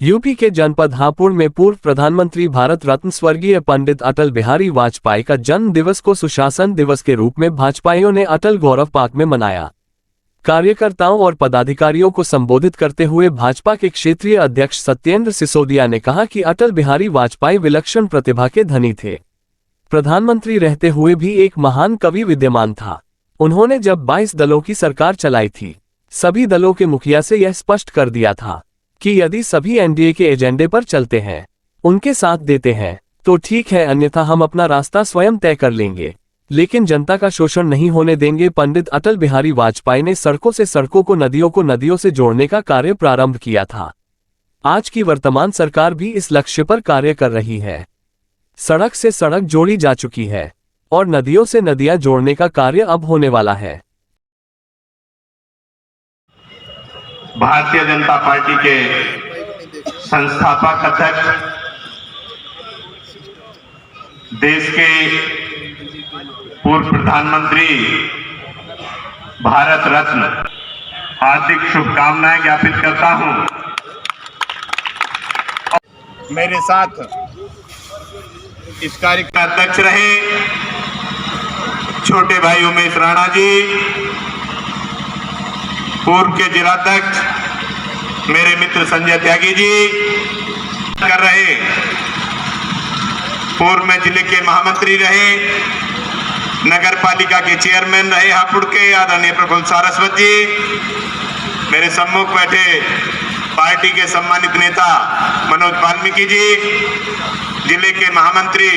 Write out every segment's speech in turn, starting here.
UP के जनपद हापुड़ में पूर्व प्रधानमंत्री भारत रत्न स्वर्गीय पंडित अटल बिहारी वाजपेयी का जन्म दिवस को सुशासन दिवस के रूप में भाजपाइयों ने अटल गौरव पार्क में मनाया। कार्यकर्ताओं और पदाधिकारियों को संबोधित करते हुए भाजपा के क्षेत्रीय अध्यक्ष सत्येंद्र सिसोदिया ने कहा कि अटल बिहारी वाजपेयी विलक्षण प्रतिभा के धनी थे। प्रधानमंत्री रहते हुए भी एक महान कवि विद्यमान था। उन्होंने जब 22 दलों की सरकार चलाई थी, सभी दलों के मुखिया से यह स्पष्ट कर दिया था कि यदि सभी एनडीए के एजेंडे पर चलते हैं, उनके साथ देते हैं, तो ठीक है, अन्यथा हम अपना रास्ता स्वयं तय कर लेंगे, लेकिन जनता का शोषण नहीं होने देंगे। पंडित अटल बिहारी वाजपेयी ने सड़कों से सड़कों को नदियों से जोड़ने का कार्य प्रारंभ किया था। आज की वर्तमान सरकार भी इस लक्ष्य पर कार्य कर रही है। सड़क से सड़क जोड़ी जा चुकी है और नदियों से नदियां जोड़ने का कार्य अब होने वाला है। भारतीय जनता पार्टी के संस्थापक अध्यक्ष, देश के पूर्व प्रधानमंत्री, भारत रत्न, हार्दिक शुभकामनाएं ज्ञापित करता हूं। मेरे साथ इस कार्यक्रम के अध्यक्ष रहे छोटे भाई उमेश राणा जी, पूर्व के जिलाध्यक्ष मेरे मित्र संजय त्यागी जी कर रहे, पूर्व में जिले के महामंत्री रहे, नगर पालिका के चेयरमैन रहे हापुड़ के आदरणीय प्रफुल्ल सारस्वत जी, मेरे सम्मुख बैठे पार्टी के सम्मानित नेता मनोज वाल्मीकि जी, जिले के महामंत्री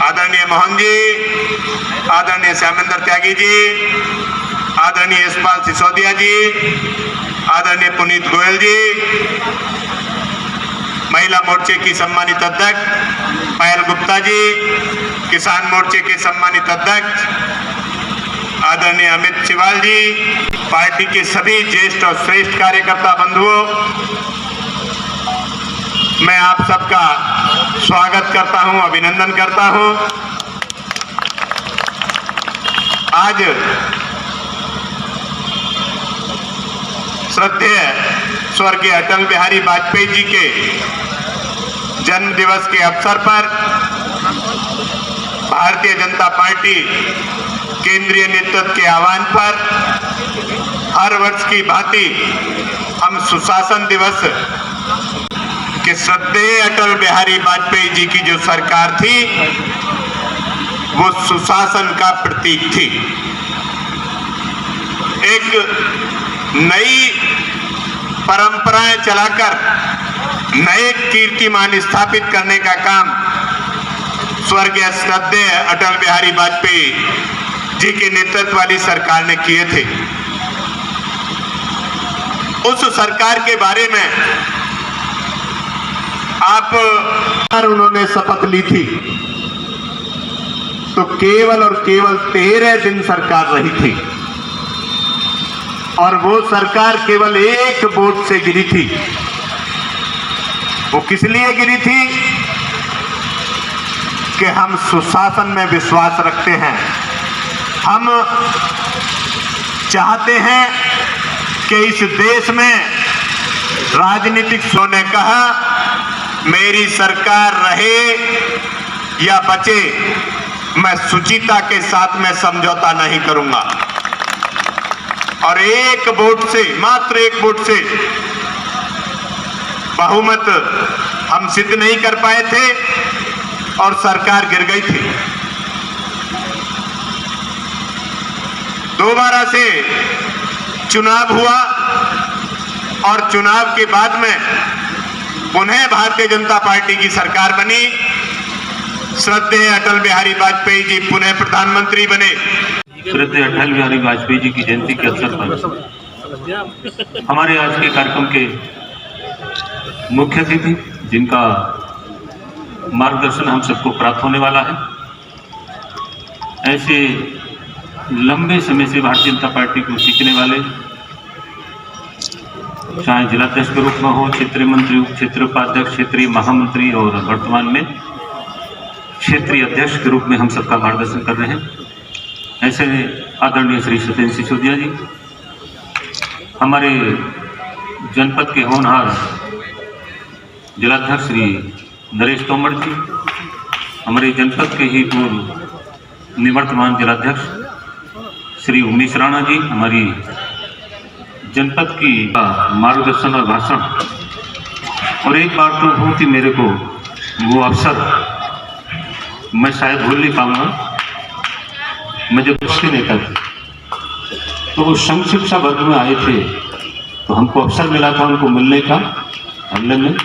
आदरणीय मोहन जी, आदरणीय श्यामेंद्र त्यागी जी, आदरणीय यशपाल सिसोदिया जी, आदरणीय पुनीत गोयल जी, महिला मोर्चे की सम्मानित अध्यक्ष पायल गुप्ता जी, किसान मोर्चे के सम्मानित अध्यक्ष आदरणीय अमित चिवाल जी, पार्टी के सभी ज्येष्ठ और श्रेष्ठ कार्यकर्ता बंधुओं, मैं आप सबका स्वागत करता हूं, अभिनंदन करता हूं। आज श्रद्धेय स्वर्गीय अटल बिहारी वाजपेयी जी के जन्म दिवस के अवसर पर भारतीय जनता पार्टी केंद्रीय नेतृत्व के आह्वान पर हर वर्ष की भांति हम सुशासन दिवस के श्रद्धेय अटल बिहारी वाजपेयी जी की जो सरकार थी वो सुशासन का प्रतीक थी। एक नई परंपराएं चलाकर नए कीर्तिमान स्थापित करने का काम स्वर्गीय श्रद्धेय अटल बिहारी वाजपेयी जी के नेतृत्व वाली सरकार ने किए थे। उस सरकार के बारे में उन्होंने शपथ ली थी तो केवल और केवल 13 दिन सरकार रही थी और वो सरकार केवल एक वोट से गिरी थी। वो किस लिए गिरी थी कि हम सुशासन में विश्वास रखते हैं। हम चाहते हैं कि इस देश में राजनीतिक ने कहा मेरी सरकार रहे या बचे, मैं सुचिता के साथ में समझौता नहीं करूंगा। और एक वोट से, मात्र एक वोट से बहुमत हम सिद्ध नहीं कर पाए थे और सरकार गिर गई थी। दोबारा से चुनाव हुआ और चुनाव के बाद में पुनः भारतीय जनता पार्टी की सरकार बनी। श्रद्धेय अटल बिहारी वाजपेयी जी पुनः प्रधानमंत्री बने। श्रद्धेय अटल बिहारी वाजपेयी जी की जयंती के अवसर पर हमारे आज के कार्यक्रम के मुख्य अतिथि, जिनका मार्गदर्शन हम सबको प्राप्त होने वाला है, ऐसे लंबे समय से भारतीय जनता पार्टी को सीखने वाले, चाहे जिलाध्यक्ष के रूप में हो, क्षेत्रीय मंत्री, उप क्षेत्रीय उपाध्यक्ष, क्षेत्रीय महामंत्री और वर्तमान में क्षेत्रीय अध्यक्ष के रूप में हम सबका मार्गदर्शन कर रहे हैं, ऐसे आदरणीय श्री सत्येंद्र सिसोदिया जी, हमारे जनपद के होनहार जिलाध्यक्ष श्री नरेश तोमर जी, हमारे जनपद के ही पूर्व निवर्तमान जिलाध्यक्ष श्री उमेश राणा जी, हमारी जनपद की मार्गदर्शन और भाषण, और एक बार तो बहुत ही मेरे को वो अवसर मैं शायद भूल नहीं पाऊंगा। मैं जब उसके नेता थे तो वो संघ शिक्षा वर्ग में आए थे, तो हमको अवसर मिला था उनको मिलने का, हमने